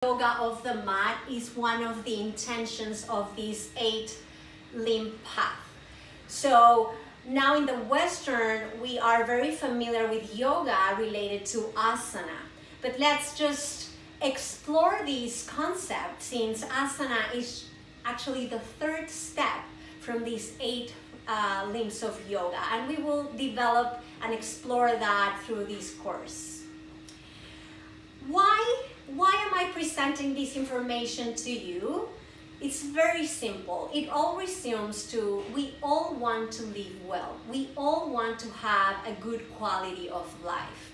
Yoga of the mat is one of the intentions of this 8-limb path. So now in the Western, we are very familiar with yoga related to asana. But let's just explore these concepts, since asana is actually the third step from these 8 limbs of yoga. And we will develop and explore that through this course. Why am I presenting this information to you? It's very simple. It all resumes to we all want to live well. We all want to have a good quality of life.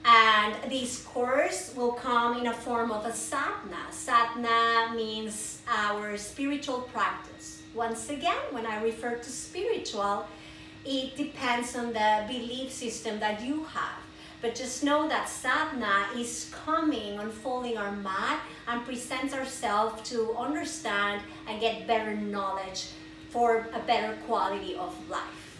And this course will come in a form of a sadhana. Sadhana means our spiritual practice. Once again, when I refer to spiritual, it depends on the belief system that you have. But just know that sadhana is coming, unfolding our mat, and presents ourselves to understand and get better knowledge for a better quality of life.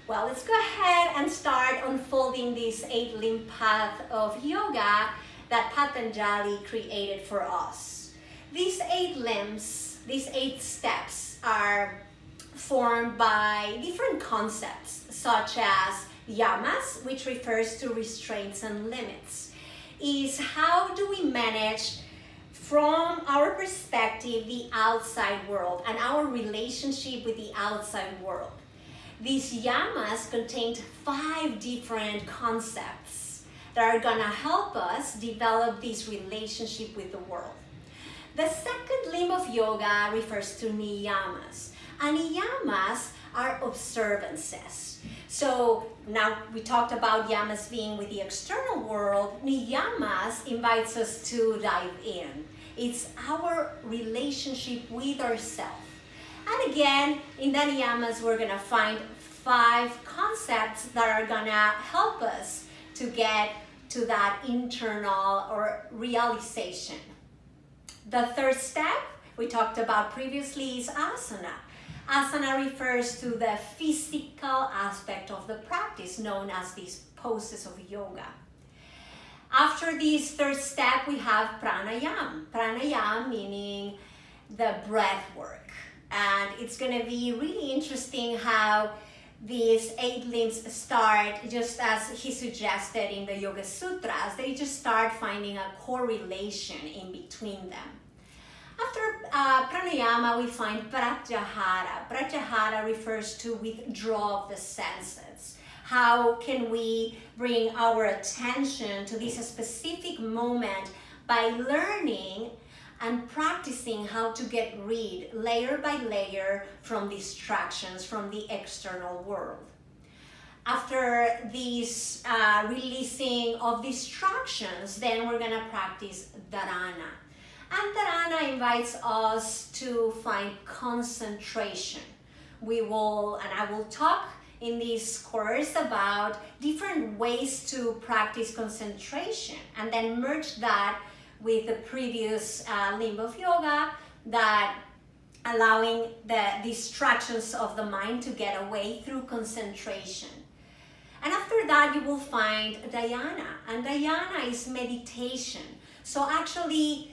Well, let's go ahead and start unfolding this 8-limb path of yoga that Patanjali created for us. These 8 limbs, these 8 steps are formed by different concepts, such as yamas, which refers to restraints and limits, is how do we manage from our perspective the outside world and our relationship with the outside world. These yamas contain 5 different concepts that are gonna help us develop this relationship with the world. The second limb of yoga refers to niyamas, and niyamas are observances. So now we talked about yamas being with the external world. Niyamas invites us to dive in. It's our relationship with ourselves. And again, in the niyamas, we're gonna find 5 concepts that are gonna help us to get to that internal or realization. The third step we talked about previously is asana. Asana refers to the physical aspect of the practice, known as these poses of yoga. After this third step, we have pranayama. Pranayama meaning the breath work. And it's going to be really interesting how these 8 limbs start, just as he suggested in the Yoga Sutras. They just start finding a correlation in between them. After pranayama, we find pratyahara. Pratyahara refers to withdraw of the senses. How can we bring our attention to this specific moment by learning and practicing how to get rid, layer by layer, from distractions from the external world. After this releasing of distractions, then we're gonna practice dharana. And dharana invites us to find concentration. I will talk in this course about different ways to practice concentration, and then merge that with the previous limb of yoga, that allowing the distractions of the mind to get away through concentration. And after that, you will find dhyana, and dhyana is meditation. So actually,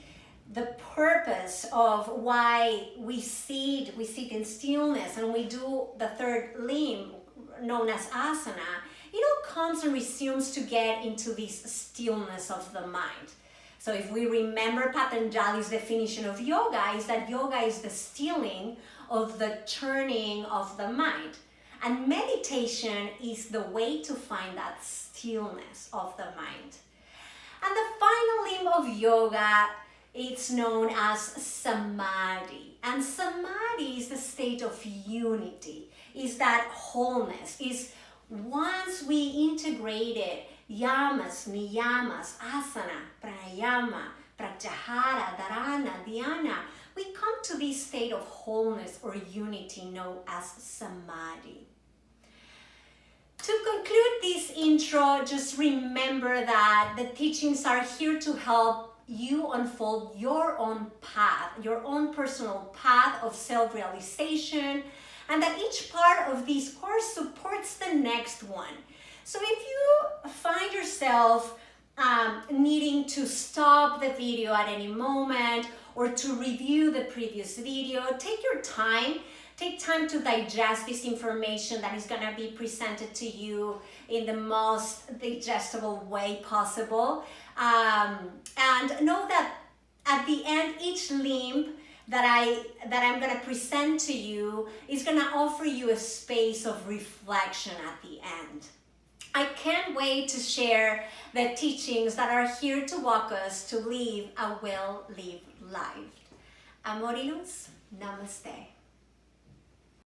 the purpose of why we sit in stillness, and we do the third limb known as asana, it all comes and resumes to get into this stillness of the mind. So if we remember Patanjali's definition of yoga, is that yoga is the stilling of the turning of the mind. And meditation is the way to find that stillness of the mind. And the final limb of yoga, it's known as Samadhi. And Samadhi is the state of unity, is that wholeness, is once we integrated yamas, niyamas, asana, pranayama, pratyahara, dharana, dhyana, we come to this state of wholeness or unity known as Samadhi. To conclude this intro, just remember that the teachings are here to help you unfold your own path, your own personal path of self-realization, and that each part of this course supports the next one. So if you find yourself needing to stop the video at any moment or to review the previous video. Take your time. Take time to digest this information that is going to be presented to you in the most digestible way possible. And know that at the end, each limb that I'm going to present to you is going to offer you a space of reflection at the end. I can't wait to share the teachings that are here to walk us to live a well-lived life. Amorilus, namaste.